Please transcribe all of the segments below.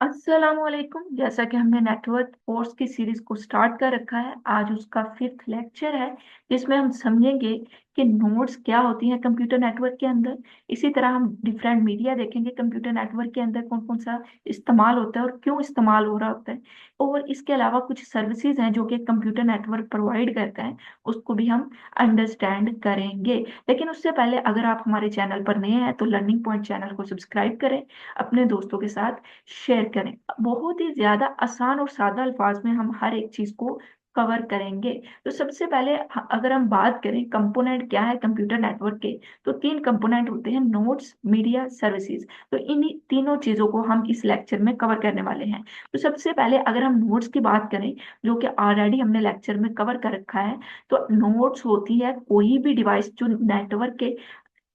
अस्सलामुअलैकुम। जैसा कि हमने नेटवर्क कोर्स की सीरीज को स्टार्ट कर रखा है, आज उसका 5th लेक्चर है जिसमें हम समझेंगे कि नोड्स क्या होती हैं कंप्यूटर नेटवर्क के अंदर। इसी तरह हम डिफरेंट मीडिया देखेंगे कंप्यूटर नेटवर्क के अंदर कौन कौन सा इस्तेमाल होता है और क्यों इस्तेमाल हो रहा होता है। और इसके अलावा कुछ सर्विसेज हैं जो कि कंप्यूटर नेटवर्क प्रोवाइड करता है, उसको भी हम अंडरस्टैंड करेंगे। लेकिन उससे पहले अगर आप हमारे चैनल पर नए हैं तो लर्निंग पॉइंट चैनल को सब्सक्राइब करें, अपने दोस्तों के साथ शेयर करें। बहुत ही ज्यादा आसान और सादा अल्फाज में हम हर एक चीज को कवर करेंगे। तो सबसे पहले अगर हम बात करें कंपोनेंट क्या है कंप्यूटर नेटवर्क के, तो 3 कंपोनेंट होते हैं: नोड्स, मीडिया, सर्विसेज। तो इन तीनों चीजों को हम इस लेक्चर में कवर करने वाले हैं। तो सबसे पहले अगर हम नोड्स की बात करें, जो कि ऑलरेडी हमने लेक्चर में कवर कर रखा है, तो नोड्स होती है कोई भी डिवाइस जो नेटवर्क के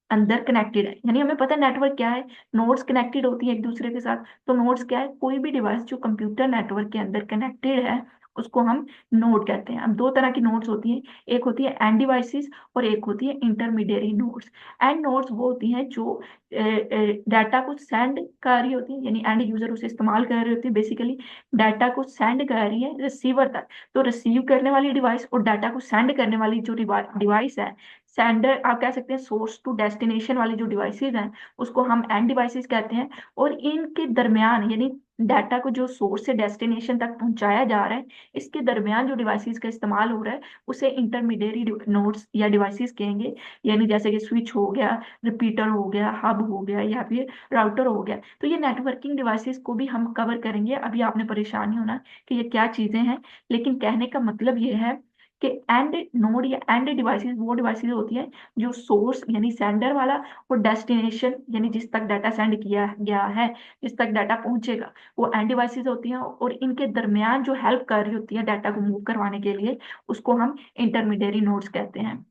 अंदर कनेक्टेड है। यानी हमें पता है नेटवर्क क्या है, नोड्स कनेक्टेड होती है एक दूसरे के साथ। तो नोड्स क्या है? कोई भी डिवाइस जो कंप्यूटर नेटवर्क के अंदर कनेक्टेड है, उसको हम नोड कहते हैं। अब दो तरह की नोड्स होती हैं, एक होती है एंड डिवाइसेस और एक होती है इंटरमीडिएरी नोड्स। एंड नोड्स वो होती हैं जो डाटा को सेंड कर रही होती है, यानी एंड यूजर उसे इस्तेमाल कर रही होती है। बेसिकली डाटा को सेंड कर रही है रिसीवर तक। तो रिसीव करने वाली डिवाइस और डाटा को सेंड करने वाली जो डिवाइस है, सेंडर आप कह सकते हैं, सोर्स टू डेस्टिनेशन वाली जो डिवाइसेज हैं, उसको हम एंड डिवाइसेस कहते हैं। और इनके दरमियान, यानी डाटा को जो सोर्स से डेस्टिनेशन तक पहुंचाया जा रहा है, इसके दरमियान जो डिवाइसेस का इस्तेमाल हो रहा है, उसे इंटरमीडिएरी नोड्स या डिवाइसेस कहेंगे। यानी जैसे कि स्विच हो गया, रिपीटर हो गया, हब हो गया या फिर राउटर हो गया। तो ये नेटवर्किंग डिवाइसेस को भी हम कवर करेंगे। अभी आपने परेशान नहीं होना कि ये क्या चीजें हैं, लेकिन कहने का मतलब ये है कि एंड नोड या एंड डिवाइसेस वो डिवाइसेस होती हैं जो सोर्स यानी सेंडर वाला और डेस्टिनेशन यानी जिस तक डाटा सेंड किया गया है, जिस तक डाटा पहुंचेगा, वो एंड डिवाइसेस होती हैं। और इनके दरमियान जो हेल्प कर रही होती है डाटा को मूव करवाने के लिए, उसको हम इंटरमीडिएरी नोड्स कहते हैं।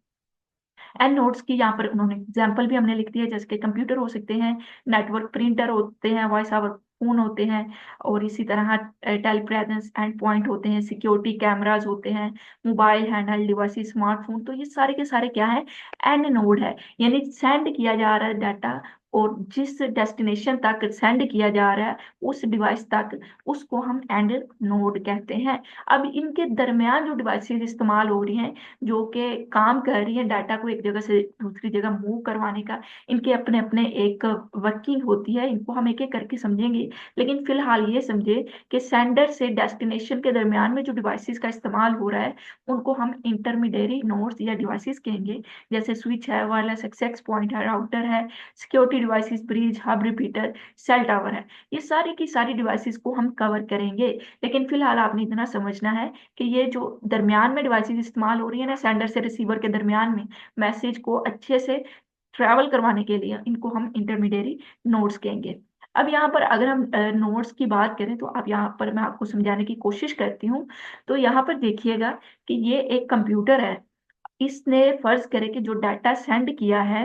एंड नोड्स की यहाँ पर उन्होंने एग्जाम्पल भी हमने लिख दिया, जैसे कि कंप्यूटर हो सकते हैं, नेटवर्क प्रिंटर होते हैं, वॉइस ओवर फोन होते हैं, और इसी तरह टेलीप्रेजेंस एंड पॉइंट होते हैं, सिक्योरिटी कैमरास होते हैं, मोबाइल हैंडल डिवाइस, स्मार्टफोन। तो ये सारे के सारे क्या है? एंड नोड है। यानी सेंड किया जा रहा है डाटा, और जिस डेस्टिनेशन तक सेंड किया जा रहा है उस डिवाइस तक, उसको हम एंड नोड कहते हैं। अब इनके दरमियान जो डिवाइसेस इस्तेमाल हो रही हैं, जो कि काम कर रही है डाटा को एक जगह से दूसरी जगह मूव करवाने का, इनके अपने अपने एक वर्किंग होती है। इनको हम एक एक करके समझेंगे, लेकिन फिलहाल ये समझे कि सेंडर से डेस्टिनेशन के दरमियान में जो डिवाइसेस का इस्तेमाल हो रहा है, उनको हम इंटरमीडिएरी नोड्स या डिवाइसेस कहेंगे। जैसे स्विच है, वायरलेस एक्सेस पॉइंट है, राउटर है, security devices, bridge, hub, repeater, cell tower है। ये सारी की सारी डिवाइसेस को हम कवर करेंगे। लेकिन फिलहाल आपने इतना समझना है कि ये जो दरमियान में डिवाइसेस इस्तेमाल हो रही है ना, सेंडर से रिसीवर के दरमियान में मैसेज को अच्छे से ट्रैवल करवाने के लिए, इनको हम इंटरमीडिएरी नोड्स कहेंगे। अब यहाँ पर अगर हम नोड्स की बात करें, तो अब यहाँ पर मैं आपको समझाने की कोशिश करती हूँ। तो यहाँ पर देखिएगा कि ये एक कंप्यूटर है। इसने फर्ज करे कि जो डाटा सेंड किया है,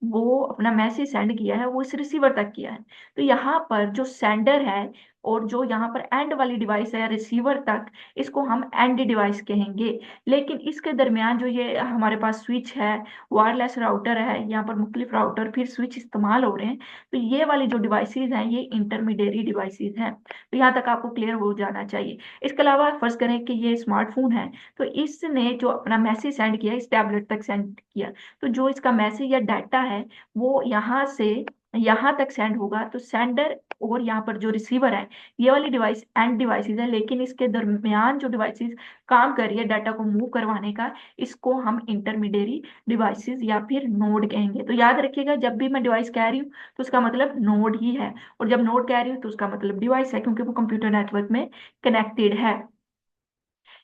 वो अपना मैसेज सेंड किया है, वो इस रिसीवर तक किया है। तो यहाँ पर जो सेंडर है और जो यहाँ पर एंड वाली डिवाइस है रिसीवर तक, इसको हम एंड डिवाइस कहेंगे। लेकिन इसके दरमियान जो ये हमारे पास स्विच है, वायरलेस राउटर है, यहाँ पर मुख्तलिफ राउटर फिर स्विच इस्तेमाल हो रहे हैं, तो ये वाली जो डिवाइसेज हैं ये इंटरमीडिएरी डिवाइसेज हैं। तो यहाँ तक आपको क्लियर हो जाना चाहिए। इसके अलावा फर्ज करें कि ये स्मार्टफोन है, तो इसने जो अपना मैसेज सेंड किया इस टैबलेट तक सेंड किया, तो जो इसका मैसेज या डाटा है वो यहाँ से यहाँ तक सेंड होगा। तो सेंडर और यहाँ पर जो रिसीवर है, ये वाली डिवाइस एंड डिवाइसेस है, लेकिन इसके दरमियान जो डिवाइसेस काम कर रही है डाटा को मूव करवाने का, इसको हम इंटरमीडिएरी डिवाइसेस या फिर नोड कहेंगे। तो याद रखिएगा, जब भी मैं डिवाइस कह रही हूँ तो उसका मतलब नोड ही है, और जब नोड कह रही हूँ तो उसका मतलब डिवाइस है, क्योंकि वो कंप्यूटर नेटवर्क में कनेक्टेड है।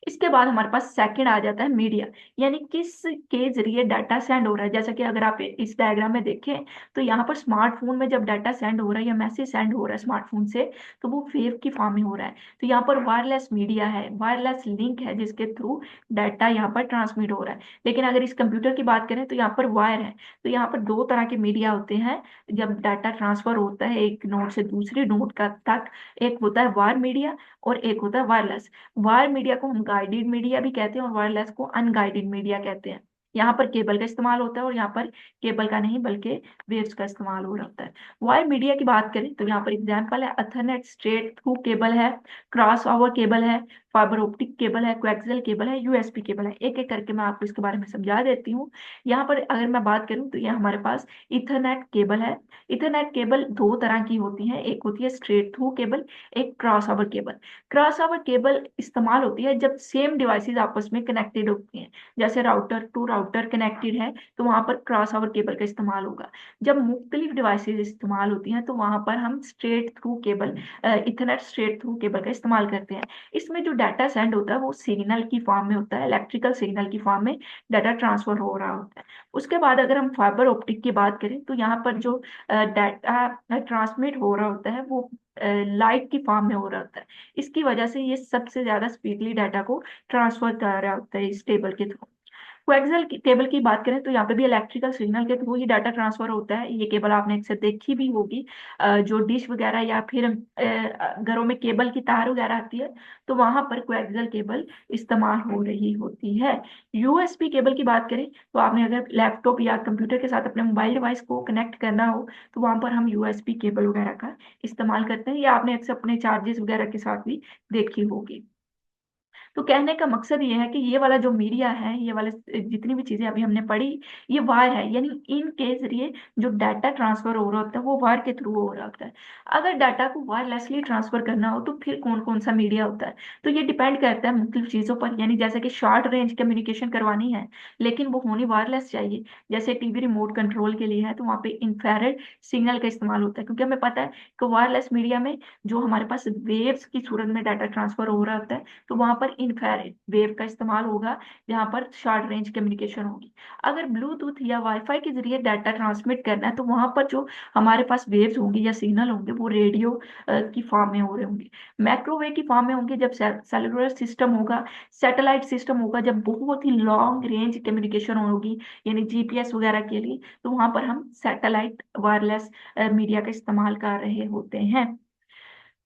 इसके बाद हमारे पास सेकंड आ जाता है मीडिया, यानी किस के जरिए डाटा सेंड हो रहा है। जैसा कि अगर आप इस डायग्राम में देखें, तो यहाँ पर स्मार्टफोन में जब डाटा सेंड हो रहा है या मैसेज सेंड हो रहा है स्मार्टफोन से, तो वो वेव की फॉर्म में हो रहा है। तो यहाँ पर वायरलेस मीडिया है, वायरलेस लिंक है, जिसके थ्रू डाटा यहाँ पर ट्रांसमिट हो रहा है। लेकिन अगर इस कंप्यूटर की बात करें तो यहाँ पर वायर है। तो यहाँ पर दो तरह के मीडिया होते हैं जब डाटा ट्रांसफर होता है एक नोड से दूसरे नोड का तक। एक होता है वायर मीडिया और एक होता है वायरलेस। वायर मीडिया को हम गाइडेड मीडिया भी कहते हैं और वायरलेस को अनगाइडेड मीडिया कहते हैं। यहाँ पर केबल का इस्तेमाल होता है और यहाँ पर केबल का नहीं बल्कि वेव्स का इस्तेमाल हो रहा होता है। वायर मीडिया की बात करें तो यहाँ पर एग्जांपल है अथरनेट स्ट्रेट थ्रू केबल है, क्रॉस ओवर केबल है, फाइबर ऑप्टिक केबल है, कोएक्सियल केबल है, यूएसबी केबल है। एक एक करके मैं आपको इसके बारे में समझा देती हूँ। यहाँ पर अगर मैं बात करूँ तो ये हमारे पास इथरनेट केबल है। इथरनेट केबल दो तरह की होती है, एक होती है स्ट्रेट थ्रू केबल, एक cross over cable. Cross over cable इस्तेमाल होती है जब सेम डिवाइसेस आपस में कनेक्टेड होती हैं, जैसे राउटर टू राउटर कनेक्टेड है तो वहां पर क्रॉस ओवर केबल का इस्तेमाल होगा। जब मुख्तलिफ डिवाइसेस इस्तेमाल होती हैं तो वहां पर हम straight through cable, Ethernet straight through cable का इस्तेमाल करते हैं। इसमें जो डाटा सेंड होता है वो सिग्नल की फॉर्म में होता है, इलेक्ट्रिकल सिग्नल की फॉर्म में डाटा ट्रांसफर हो रहा होता है। उसके बाद अगर हम फाइबर ऑप्टिक की बात करें तो यहाँ पर जो डाटा ट्रांसमिट हो रहा होता है वो लाइट की फॉर्म में हो रहा होता है। इसकी वजह से ये सबसे ज्यादा स्पीडली डाटा को ट्रांसफर कर रहा होता है इस टेबल के थ्रू। कोएक्सियल केबल की बात करें तो यहाँ पे भी इलेक्ट्रिकल सिग्नल के थ्रू ही डाटा ट्रांसफर होता है। ये केबल आपने अक्सर देखी भी होगी, जो डिश वगैरह या फिर घरों में केबल की तार वगैरह आती है तो वहां पर कोएक्सियल केबल इस्तेमाल हो रही होती है। यूएसबी केबल की बात करें तो आपने अगर लैपटॉप या कंप्यूटर के साथ अपने मोबाइल डिवाइस को कनेक्ट करना हो तो वहां पर हम यूएसबी केबल वगैरह का इस्तेमाल करते हैं, या आपने अक्सर अपने चार्जेस वगैरह के साथ भी देखी होगी। तो कहने का मकसद ये है कि ये वाला जो मीडिया है, ये वाले जितनी भी चीजें अभी हमने पढ़ी, ये वायर है, यानी इनके जरिए जो डाटा ट्रांसफर हो रहा होता है वो वायर के थ्रू हो रहा होता है। अगर डाटा को वायरलेसली ट्रांसफर करना हो तो फिर कौन कौन सा मीडिया होता है, तो ये डिपेंड करता है मुख्तलिफ चीजों पर। यानी जैसे कि शॉर्ट रेंज कम्युनिकेशन करवानी है लेकिन वो होनी वायरलेस चाहिए, जैसे टीवी रिमोट कंट्रोल के लिए है तो वहाँ पे इंफ्रारेड सिग्नल का इस्तेमाल होता है, क्योंकि हमें पता है कि वायरलेस मीडिया में जो हमारे पास वेव्स की सूरत में डाटा ट्रांसफर हो रहा होता है तो वहां पर इंफ्रारेड वेव का इस्तेमाल होगा जहां पर शॉर्ट रेंज कम्युनिकेशन होगी। अगर ब्लूटूथ या वाईफाई के जरिए डाटा ट्रांसमिट करना है तो वहां पर जो हमारे पास वेव्स होंगी या सिग्नल होंगे वो रेडियो की फॉर्म में हो रहे होंगे, माइक्रोवेव की फॉर्म में होंगे जब सेलुलर सिस्टम होगा, सैटेलाइट सिस्टम होगा जब बहुत ही लॉन्ग रेंज कम्युनिकेशन होगी, यानी जीपीएस वगैरह के लिए, तो वहां पर हम सैटेलाइट वायरलेस मीडिया का इस्तेमाल कर रहे होते हैं।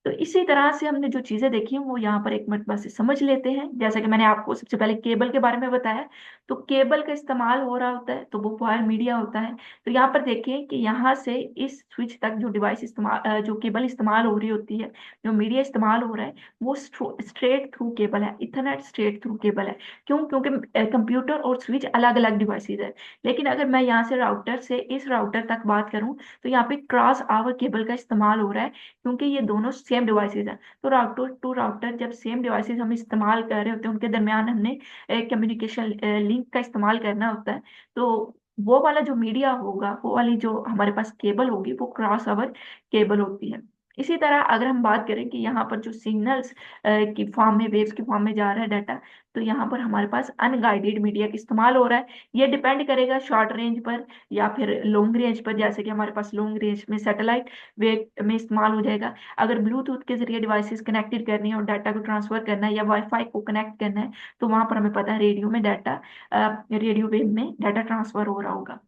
तो इसी तरह से हमने जो चीजें देखी हैं वो यहाँ पर एक मरतबा से समझ लेते हैं। जैसा कि मैंने आपको सबसे पहले केबल के बारे में बताया, तो केबल का इस्तेमाल हो रहा होता है तो वो वायर मीडिया होता है। तो यहाँ पर देखिए कि यहाँ से इस स्विच तक जो डिवाइस इस्तेमाल जो केबल इस्तेमाल हो रही होती है, जो मीडिया इस्तेमाल हो रहा है वो स्ट्रेट थ्रू केबल है, इथरनेट स्ट्रेट थ्रू केबल है। क्यों? क्योंकि कंप्यूटर और स्विच अलग अलग डिवाइसेज है। लेकिन अगर मैं यहाँ से राउटर से इस राउटर तक बात करूँ तो यहाँ पे क्रॉस आवर केबल का इस्तेमाल हो रहा है, क्योंकि ये दोनों सेम डिवाइसेज हैं। तो राउटर टू राउटर जब सेम डिवाइसेज हम इस्तेमाल कर रहे होते हैं उनके दरमियान हमने कम्युनिकेशन लिंक का इस्तेमाल करना होता है। तो वो वाला जो मीडिया होगा, वो वाली जो हमारे पास केबल होगी वो क्रॉस ओवर केबल होती है। इसी तरह अगर हम बात करें कि यहाँ पर जो सिग्नल्स की फॉर्म में, वेव्स की फॉर्म में जा रहा है डाटा, तो यहाँ पर हमारे पास अनगाइडेड मीडिया का इस्तेमाल हो रहा है। ये डिपेंड करेगा शॉर्ट रेंज पर या फिर लॉन्ग रेंज पर, जैसे कि हमारे पास लॉन्ग रेंज में सैटेलाइट वेव में इस्तेमाल हो जाएगा। अगर ब्लूटूथ के जरिए डिवाइसेस कनेक्टेड करनी है और डाटा को ट्रांसफर करना है या वाईफाई को कनेक्ट करना है तो वहां पर हमें पता है रेडियो में डाटा, रेडियो वेव में डाटा ट्रांसफर हो रहा होगा।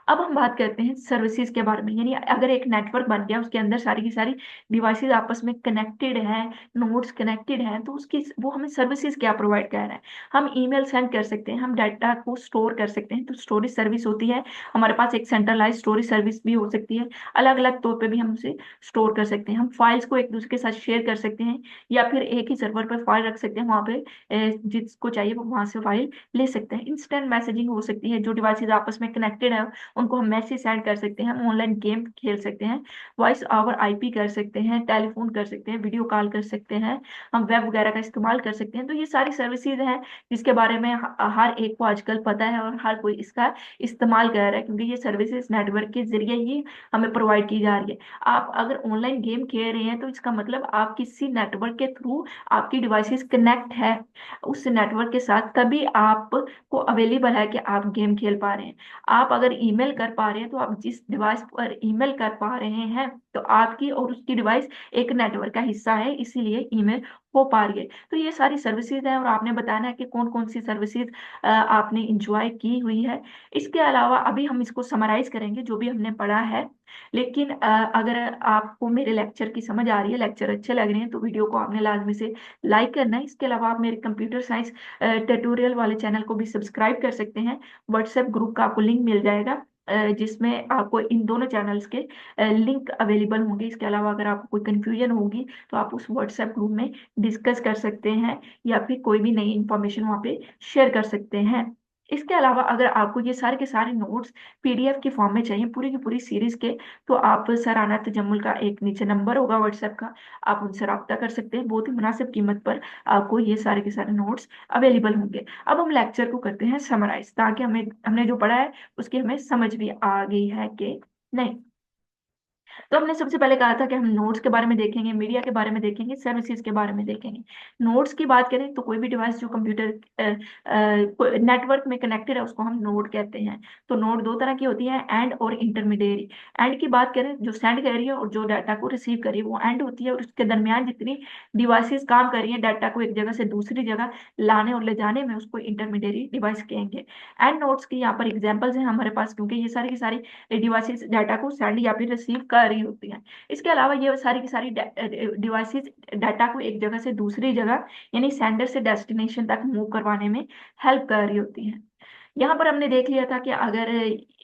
अब हम बात करते हैं सर्विसेज के बारे में, यानी अगर एक नेटवर्क बन गया उसके अंदर सारी की सारी डिवाइसेज आपस में कनेक्टेड हैं, नोड्स कनेक्टेड हैं, तो उसकी वो हमें सर्विसेज क्या प्रोवाइड कर रहा है। हम ईमेल सेंड कर सकते हैं, हम डाटा को स्टोर कर सकते हैं, तो स्टोरेज सर्विस होती है हमारे पास। एक सेंट्रलाइज स्टोरेज सर्विस भी हो सकती है, अलग अलग तौर पर भी हम उसे स्टोर कर सकते हैं। हम फाइल्स को एक दूसरे के साथ शेयर कर सकते हैं या फिर एक ही सर्वर पर फाइल रख सकते हैं, वहां पे जिसको चाहिए वो वहां से फाइल ले सकते हैं। इंस्टेंट मैसेजिंग हो सकती है, जो डिवाइसेज आपस में कनेक्टेड है उनको हम मैसेज सेंड कर सकते हैं, हम ऑनलाइन गेम खेल सकते हैं, वॉइस ओवर आईपी कर सकते हैं, टेलीफोन कर सकते हैं, वीडियो कॉल कर सकते हैं, हम वेब वगैरह का इस्तेमाल कर सकते हैं। तो ये सारी सर्विसेज हैं जिसके बारे में हर एक को आजकल पता है और हर कोई इसका इस्तेमाल कर रहा है, क्योंकि ये सर्विसेज नेटवर्क के जरिए ही हमें प्रोवाइड की जा रही है। आप अगर ऑनलाइन गेम खेल रहे हैं तो इसका मतलब आप किसी नेटवर्क के थ्रू आपकी डिवाइसेस कनेक्ट है उस नेटवर्क के साथ, तभी आपको अवेलेबल है कि आप गेम खेल पा रहे हैं। आप अगर ईमेल कर पा रहे हैं तो आप जिस डिवाइस पर ईमेल कर पा रहे हैं तो आपकी और उसकी डिवाइस एक नेटवर्क का हिस्सा है, इसीलिए ईमेल हो पा रही है। तो ये सारी सर्विसेज हैं और आपने बताना है कि कौन कौन सी सर्विसेज आपने इंजॉय की हुई है। इसके अलावा अभी हम इसको समराइज करेंगे जो भी हमने पढ़ा है। लेकिन अगर आपको मेरे लेक्चर की समझ आ रही है, लेक्चर अच्छे लग रहे हैं, तो वीडियो को आपने लाजमी से लाइक करना है। इसके अलावा आप मेरे कंप्यूटर साइंस ट्यूटोरियल वाले चैनल को भी सब्सक्राइब कर सकते हैं। व्हाट्सएप ग्रुप का आपको लिंक मिल जाएगा जिसमें आपको इन दोनों चैनल्स के लिंक अवेलेबल होंगे। इसके अलावा अगर आपको कोई कंफ्यूजन होगी तो आप उस व्हाट्सएप ग्रुप में डिस्कस कर सकते हैं या फिर कोई भी नई इंफॉर्मेशन वहाँ पे शेयर कर सकते हैं। इसके अलावा अगर आपको ये सारे के सारे नोट्स पीडीएफ की फॉर्म में चाहिए पूरी की पूरी सीरीज के, तो आप सर आना तजम्मुल का एक नीचे नंबर होगा व्हाट्सएप का, आप उनसे रब्ता कर सकते हैं। बहुत ही मुनासिब कीमत पर आपको ये सारे के सारे नोट्स अवेलेबल होंगे। अब हम लेक्चर को करते हैं समराइज, ताकि हमने जो पढ़ा है उसकी हमें समझ भी आ गई है कि नहीं। तो हमने सबसे पहले कहा था कि हम नोड्स के बारे में देखेंगे, मीडिया के बारे में देखेंगे, सर्विसेज के बारे में देखेंगे। नोड्स की बात करें तो कोई भी डिवाइस जो कंप्यूटर नेटवर्क में कनेक्टेड है उसको हम नोड कहते हैं। तो नोड दो तरह की होती है, एंड और इंटरमीडिएरी। एंड की बात करें, जो सेंड कर रही है और जो डाटा को रिसीव कर रही है वो एंड होती है, और उसके दरमियान जितनी डिवाइसेस काम कर रही है डाटा को एक जगह से दूसरी जगह लाने और ले जाने में, उसको इंटरमीडिएरी डिवाइस कहेंगे। एंड नोड्स की यहाँ पर एग्जाम्पल्स हैं हमारे पास, क्योंकि ये सारी की सारी डिवाइसेस डाटा को सेंड या फिर रिसीव कर रही होती हैं। इसके अलावा ये सारी की सारी डिवाइसेस डाटा को एक जगह से दूसरी जगह यानी सेंडर से डेस्टिनेशन तक मूव करवाने में हेल्प कर रही होती हैं। यहाँ पर हमने देख लिया था कि अगर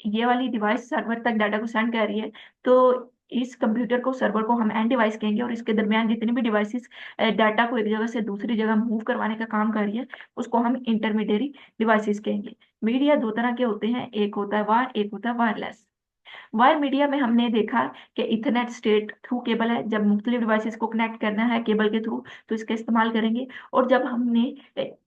ये वाली डिवाइस सर्वर तक डाटा को सेंड कर रही है तो इस कंप्यूटर को, सर्वर को हम एंड डिवाइस कहेंगे, और इसके दरमियान जितनी भी डिवाइसेस डाटा को एक जगह से दूसरी जगह मूव करवाने का काम कर रही है उसको हम इंटरमीडिएरी डिवाइसेस कहेंगे। मीडिया दो तरह के होते हैं, एक होता है वायर, एक होता है वायरलेस। वायर मीडिया में हमने देखा कि इथरनेट स्ट्रेट थ्रू केबल है, जब मुख्तलिफ डिवाइसेस को कनेक्ट करना है केबल के थ्रू तो इसका इस्तेमाल करेंगे। और जब हमने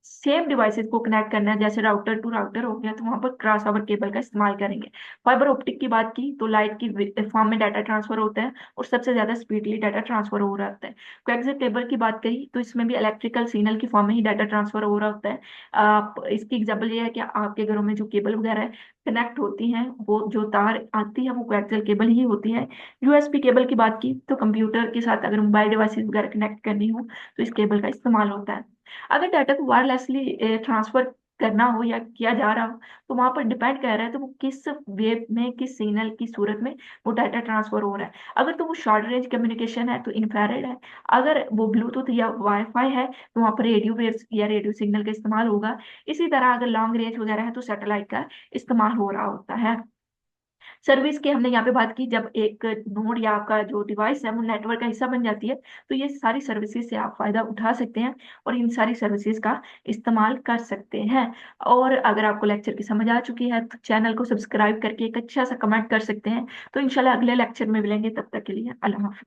सेम डिवाइसेस को कनेक्ट करना है, जैसे राउटर टू राउटर हो गया, तो वहां पर क्रॉस ओवर केबल का इस्तेमाल करेंगे। फाइबर ऑप्टिक की बात की तो लाइट की फॉर्म में डाटा ट्रांसफर होता है और सबसे ज्यादा स्पीडली डाटा ट्रांसफर हो रहा होता है। कोएक्सियल केबल की बात करी तो इसमें भी इलेक्ट्रिकल सिग्नल की फॉर्म में ही डाटा ट्रांसफर हो रहा होता है। आप इसकी एग्जाम्पल ये है कि आपके घरों में जो केबल वगैरह है कनेक्ट होती हैं, वो जो तार आती है वो कोएक्सियल केबल ही होती है। यूएसबी केबल की बात की तो कंप्यूटर के साथ अगर मोबाइल डिवाइसेस वगैरह कनेक्ट करनी हो तो इस केबल का इस्तेमाल होता है। अगर डाटा को वायरलेसली ट्रांसफर करना हो या किया जा रहा हो तो वहां पर डिपेंड कर रहा है तो वो किस वेव में, किस सिग्नल की सूरत में वो डाटा ट्रांसफर हो रहा है। अगर तो वो शॉर्ट रेंज कम्युनिकेशन है तो इंफ्रारेड है। अगर वो ब्लूटूथ या वाईफाई है तो वहां पर रेडियो वेव्स या रेडियो सिग्नल का इस्तेमाल होगा। इसी तरह अगर लॉन्ग रेंज वगैरह है तो सैटेलाइट का इस्तेमाल हो रहा होता है। सर्विस की हमने यहाँ पे बात की, जब एक नोड या आपका जो डिवाइस है वो नेटवर्क का हिस्सा बन जाती है तो ये सारी सर्विसेज से आप फायदा उठा सकते हैं और इन सारी सर्विसेज का इस्तेमाल कर सकते हैं। और अगर आपको लेक्चर की समझ आ चुकी है तो चैनल को सब्सक्राइब करके एक अच्छा सा कमेंट कर सकते हैं। तो इंशाल्लाह अगले लेक्चर में मिलेंगे, तब तक के लिए अल्लाह हाफिज।